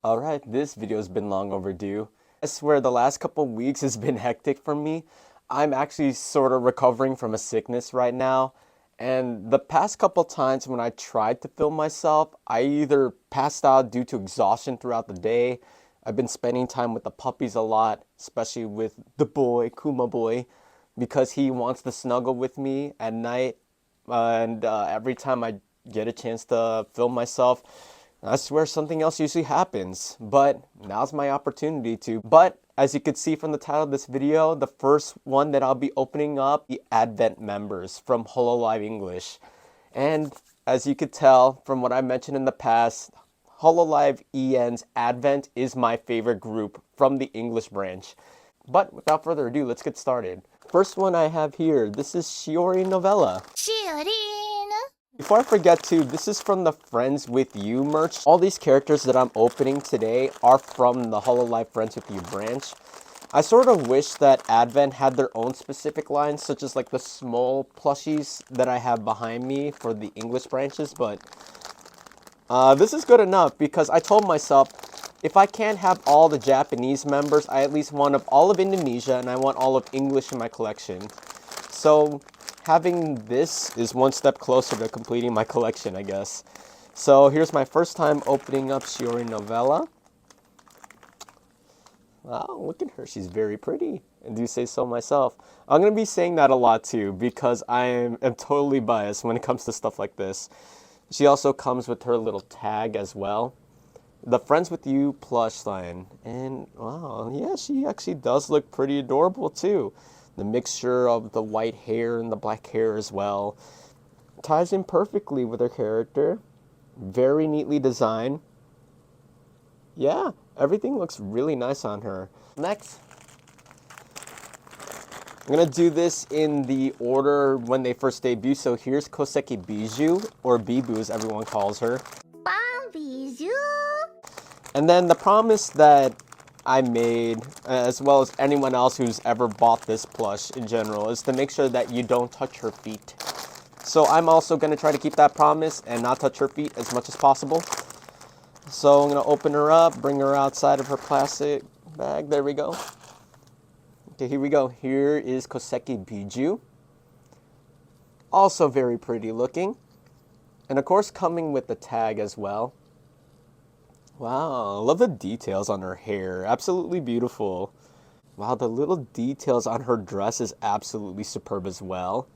Alright, this video has been long overdue. I swear the last couple weeks has been hectic for me. I'm actually sort of recovering from a sickness right now. And the past couple times when I tried to film myself, I either passed out due to exhaustion throughout the day. I've been spending time with the puppies a lot, especially with the boy, Kuma boy, because he wants to snuggle with me at night. And every time I get a chance to film myself, I swear something else usually happens, but now's my opportunity to. But as you can see from the title of this video, the first one that I'll be opening up, the Advent members from hololive English. And as you could tell from what I mentioned in the past, hololive EN's Advent is my favorite group from the English branch. But without further ado, let's get started. First one I have here, this is Shiori Novella. Before I forget to, this is from the Friends With You merch. All these characters that I'm opening today are from the hololive Friends With You branch. I sort of wish that Advent had their own specific lines, such as like the small plushies that I have behind me for the English branches, but this is good enough because I told myself if I can't have all the Japanese members, I at least want all of Indonesia and I want all of English in my collection. So having this is one step closer to completing my collection, I guess. So here's my first time opening up Shiori Novella. Wow, look at her. She's very pretty. And do say so myself. I'm going to be saying that a lot too because I am totally biased when it comes to stuff like this. She also comes with her little tag as well. The Friends With You plush line. And wow, yeah, she actually does look pretty adorable too. The mixture of the white hair and the black hair as well ties in perfectly with her character. Very neatly designed. Yeah, everything looks really nice on her. Next, I'm gonna do this in the order when they first debut. So here's Koseki Bijou, or Bibu as everyone calls her. And then the promise that I made, as well as anyone else who's ever bought this plush in general, is to make sure that you don't touch her feet. So I'm also going to try to keep that promise and not touch her feet as much as possible. So I'm going to open her up, bring her outside of her plastic bag. There we go. Okay, here we go. Here is Koseki Bijou. Also very pretty looking. And of course coming with the tag as well. Wow, I love the details on her hair. Absolutely beautiful. Wow, the little details on her dress is absolutely superb as well.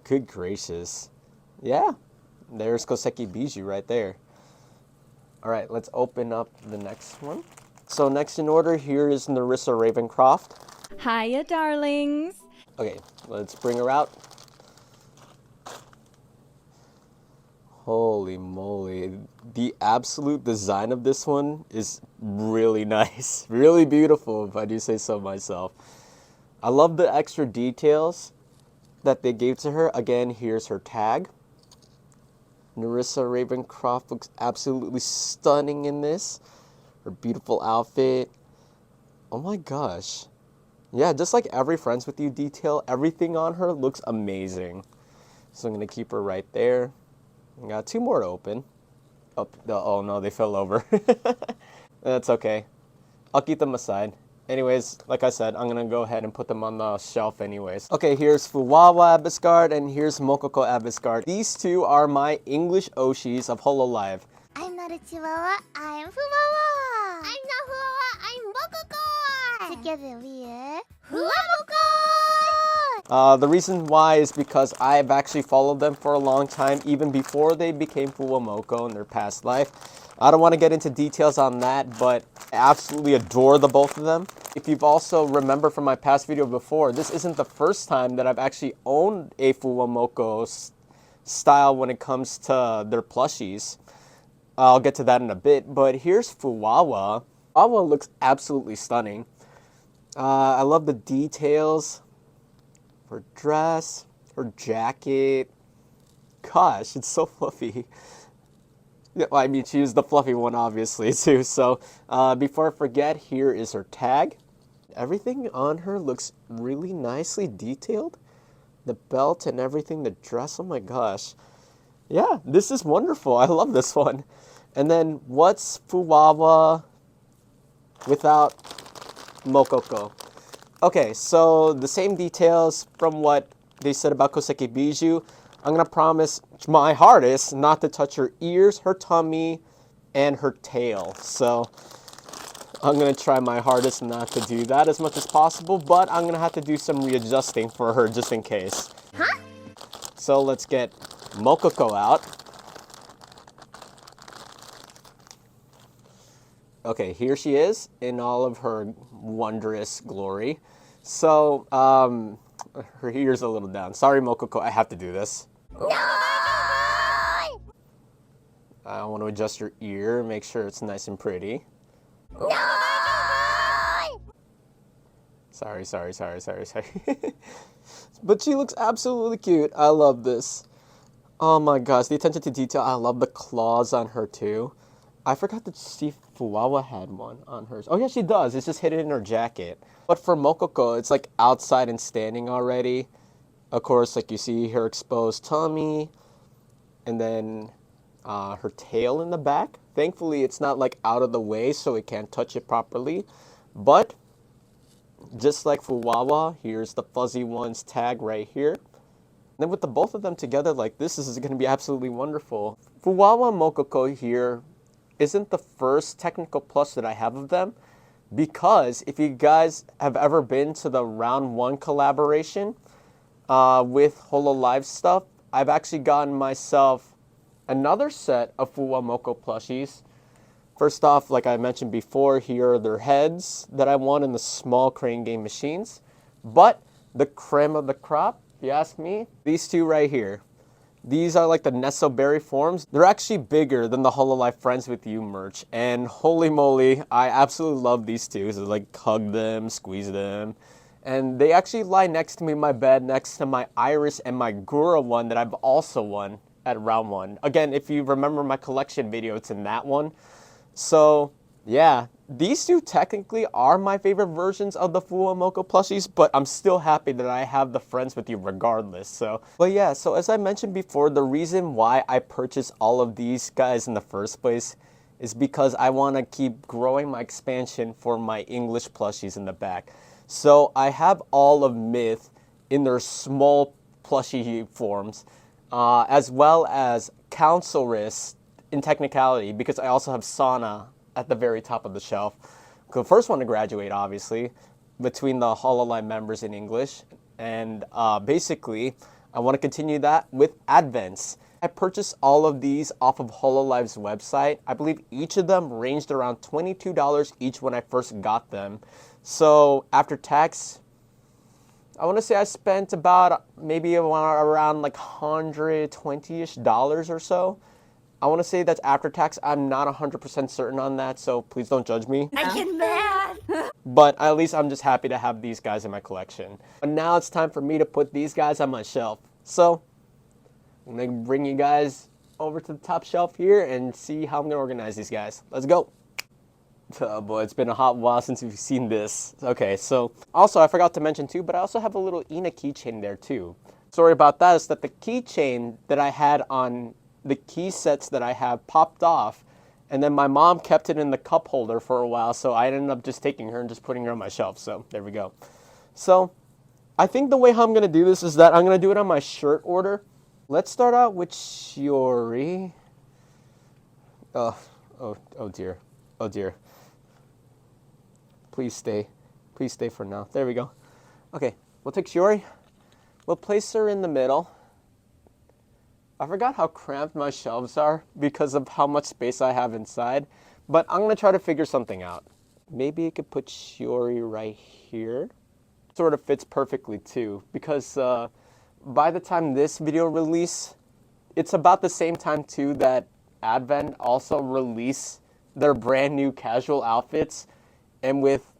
Good gracious. Yeah, there's Koseki Bijou right there. All right, let's open up the next one. So next in order here is Nerissa Ravencroft. Hiya, darlings. Okay, let's bring her out. Holy moly, the absolute design of this one is really nice, really beautiful if I do say so myself. I love the extra details that they gave to her. Again, here's her tag. Nerissa Ravencroft looks absolutely stunning in this. Her beautiful outfit. Oh my gosh. Yeah, just like every Friends With You detail, everything on her looks amazing. So I'm going to keep her right there. I got two more to open. Oh no, they fell over. That's okay. I'll keep them aside. Anyways, like I said, I'm gonna go ahead and put them on the shelf anyways. Okay, here's Fuwawa Abyssgard and here's Mococo Abyssgard. These two are my English Oshis of hololive. I'm not a Chihuahua, I'm Fuwawa. I'm not Fuwawa, I'm Mococo. Together we are FUWAMOCO. The reason why is because I've actually followed them for a long time, even before they became FUWAMOCO in their past life. I don't want to get into details on that, but I absolutely adore the both of them. If you've also remembered from my past video before, this isn't the first time that I've actually owned a FUWAMOCO style when it comes to their plushies. I'll get to that in a bit, but here's Fuwawa. Fuwawa looks absolutely stunning. I love the details. Her dress, her jacket. Gosh, it's so fluffy. Yeah, well, I mean, she is the fluffy one, obviously, too. So, before I forget, here is her tag. Everything on her looks really nicely detailed. The belt and everything, the dress, oh my gosh. Yeah, this is wonderful. I love this one. And then what's Fuwawa without Mococo? Okay, so the same details from what they said about Koseki Bijou. I'm gonna promise my hardest not to touch her ears, her tummy, and her tail. So I'm gonna try my hardest not to do that as much as possible, but I'm gonna have to do some readjusting for her just in case. Huh? So let's get Mococo out. Okay, here she is in all of her wondrous glory. So, her ear's a little down. Sorry, Mococo, I have to do this. No! I want to adjust your ear, make sure it's nice and pretty. No! Sorry. But she looks absolutely cute. I love this. Oh my gosh, the attention to detail. I love the claws on her too. I forgot to see if Fuwawa had one on hers. Oh yeah, she does. It's just hidden in her jacket. But for Mococo, it's like outside and standing already. Of course, like you see her exposed tummy, and then her tail in the back. Thankfully, it's not like out of the way, so it can't touch it properly. But just like Fuwawa, here's the fuzzy one's tag right here. And then with the both of them together like this is going to be absolutely wonderful. Fuwawa Mococo here isn't the first technical plush that I have of them, because if you guys have ever been to the round 1 collaboration with hololive stuff, I've actually gotten myself another set of FUWAMOCO plushies. First off, like I mentioned before, here are their heads that I won in the small crane game machines. But the creme of the crop, if you ask me, these two right here. These are like the Nesoberry forms. They're actually bigger than the hololive Friends With You merch. And holy moly, I absolutely love these two. So like hug them, squeeze them. And they actually lie next to me in my bed, next to my Iris and my Gura one that I've also won at round 1. Again, if you remember my collection video, it's in that one. So yeah, these two technically are my favorite versions of the FUWAMOCO plushies, but I'm still happy that I have the Friends With You regardless. So, but yeah, so as I mentioned before, the reason why I purchased all of these guys in the first place is because I want to keep growing my expansion for my English plushies in the back. So I have all of Myth in their small plushie forms, as well as Councilress in technicality, because I also have Sana at the very top of the shelf. The first one to graduate, obviously, between the hololive members in English. And basically, I want to continue that with Advents. I purchased all of these off of hololive's website. I believe each of them ranged around $22 each when I first got them. So after tax, I want to say I spent about maybe around like $120-ish or so. I want to say that's after tax. I'm not 100% certain on that, so please don't judge me. I get mad! But at least I'm just happy to have these guys in my collection. But now it's time for me to put these guys on my shelf. So I'm going to bring you guys over to the top shelf here and see how I'm going to organize these guys. Let's go. Oh boy, it's been a hot while since we've seen this. Okay, so also I forgot to mention too, but I also have a little Ina keychain there too. Story about that is that the keychain that I had on the key sets that I have popped off, and then my mom kept it in the cup holder for a while, so I ended up just taking her and just putting her on my shelf. So there we go. So I think the way how I'm going to do this is that I'm going to do it on my shirt order. Let's start out with Shiori. Oh dear. Oh dear. Please stay. Please stay for now. There we go. Okay, we'll take Shiori. We'll place her in the middle. I forgot how cramped my shelves are because of how much space I have inside, but I'm going to try to figure something out. Maybe I could put Shiori right here. Sort of fits perfectly too, because by the time this video release, it's about the same time too that Advent also release their brand new casual outfits, and with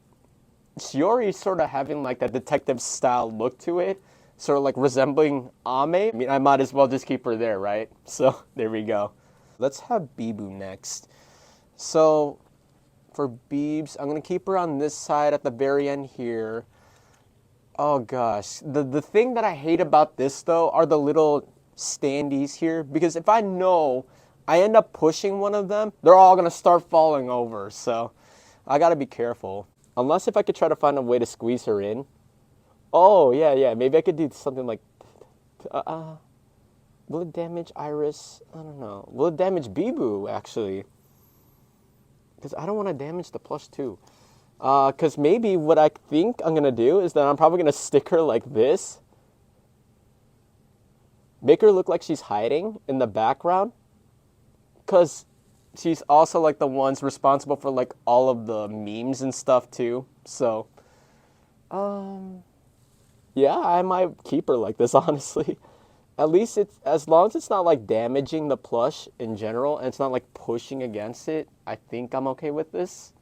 Shiori sort of having like that detective style look to it, sort of like resembling Ame. I mean, I might as well just keep her there, right? So there we go. Let's have Bibu next. So for Beebs, I'm going to keep her on this side at the very end here. Oh gosh. The thing that I hate about this though are the little standees here, because if I know I end up pushing one of them, they're all gonna start falling over. So I gotta be careful. Unless if I could try to find a way to squeeze her in. Oh, yeah. Maybe I could do something like... will it damage Iris? I don't know. Will it damage Bijou, actually? Because I don't want to damage the plush, too. Because maybe what I think I'm going to do is that I'm probably going to stick her like this. Make her look like she's hiding in the background. Because she's also like the ones responsible for like all of the memes and stuff, too. So, yeah, I might keep her like this, honestly. At least it's, as long as it's not like damaging the plush in general and it's not like pushing against it, I think I'm okay with this.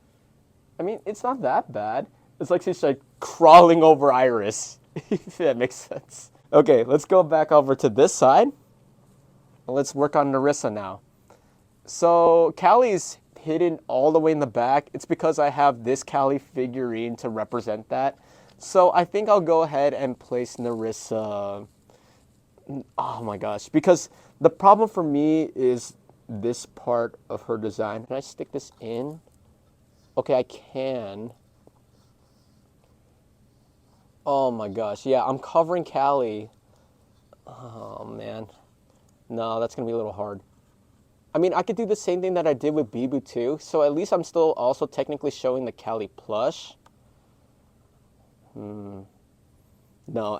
I mean, it's not that bad. It's like she's like crawling over Iris, if that makes sense. Okay, let's go back over to this side. Let's work on Nerissa now. So Callie's hidden all the way in the back. It's because I have this Callie figurine to represent that. So I think I'll go ahead and place Nerissa... Oh my gosh, because the problem for me is this part of her design. Can I stick this in? Okay, I can. Oh my gosh, yeah, I'm covering Callie. Oh man. No, that's gonna be a little hard. I mean, I could do the same thing that I did with Bijou too, so at least I'm still also technically showing the Callie plush. No,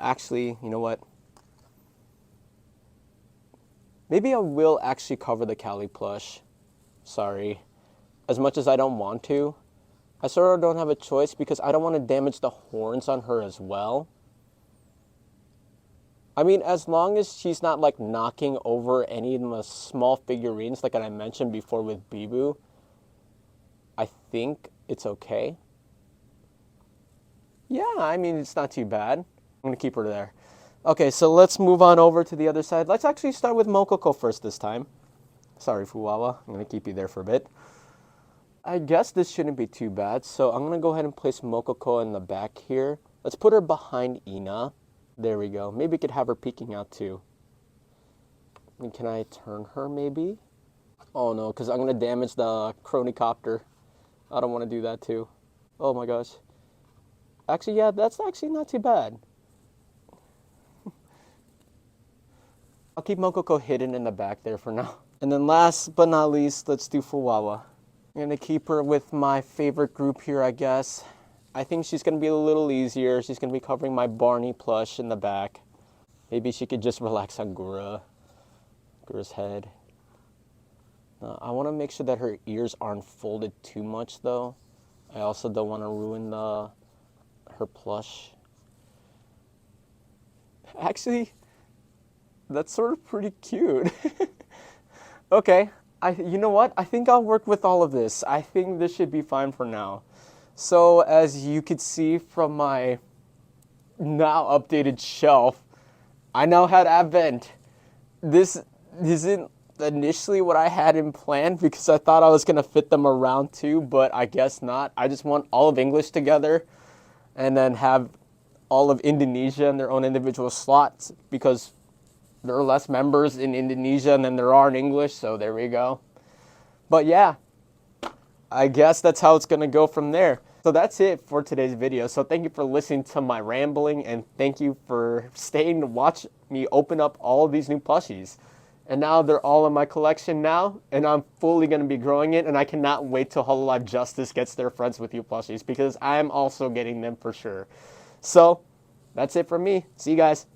actually, you know what? Maybe I will actually cover the Callie plush. Sorry. As much as I don't want to, I sort of don't have a choice because I don't want to damage the horns on her as well. I mean, as long as she's not like knocking over any of the small figurines like I mentioned before with Bijou, I think it's okay. Yeah, I mean, it's not too bad. I'm going to keep her there. Okay, so let's move on over to the other side. Let's actually start with Mococo first this time. Sorry, Fuwawa. I'm going to keep you there for a bit. I guess this shouldn't be too bad, so I'm going to go ahead and place Mococo in the back here. Let's put her behind Ina. There we go. Maybe we could have her peeking out too. And can I turn her maybe? Oh no, because I'm going to damage the chronicopter. I don't want to do that too. Oh my gosh. Actually, yeah, that's actually not too bad. I'll keep Mococo hidden in the back there for now. And then last but not least, let's do Fuwawa. I'm going to keep her with my favorite group here, I guess. I think she's going to be a little easier. She's going to be covering my Barney plush in the back. Maybe she could just relax on Gura's head. I want to make sure that her ears aren't folded too much, though. I also don't want to ruin her plush. Actually, that's sort of pretty cute. Okay, you know what? I think I'll work with all of this. I think this should be fine for now. So as you could see from my now updated shelf, I now had Advent. This isn't initially what I had in plan because I thought I was going to fit them around too, but I guess not. I just want all of English together and then have all of Indonesia in their own individual slots because there are less members in Indonesia than there are in English, so there we go. But yeah, I guess that's how it's going to go from there. So that's it for today's video. So thank you for listening to my rambling, and thank you for staying to watch me open up all of these new plushies. And now they're all in my collection now, and I'm fully going to be growing it, and I cannot wait till Hololive Justice gets their Friends With You plushies because I'm also getting them for sure. So that's it from me. See you guys.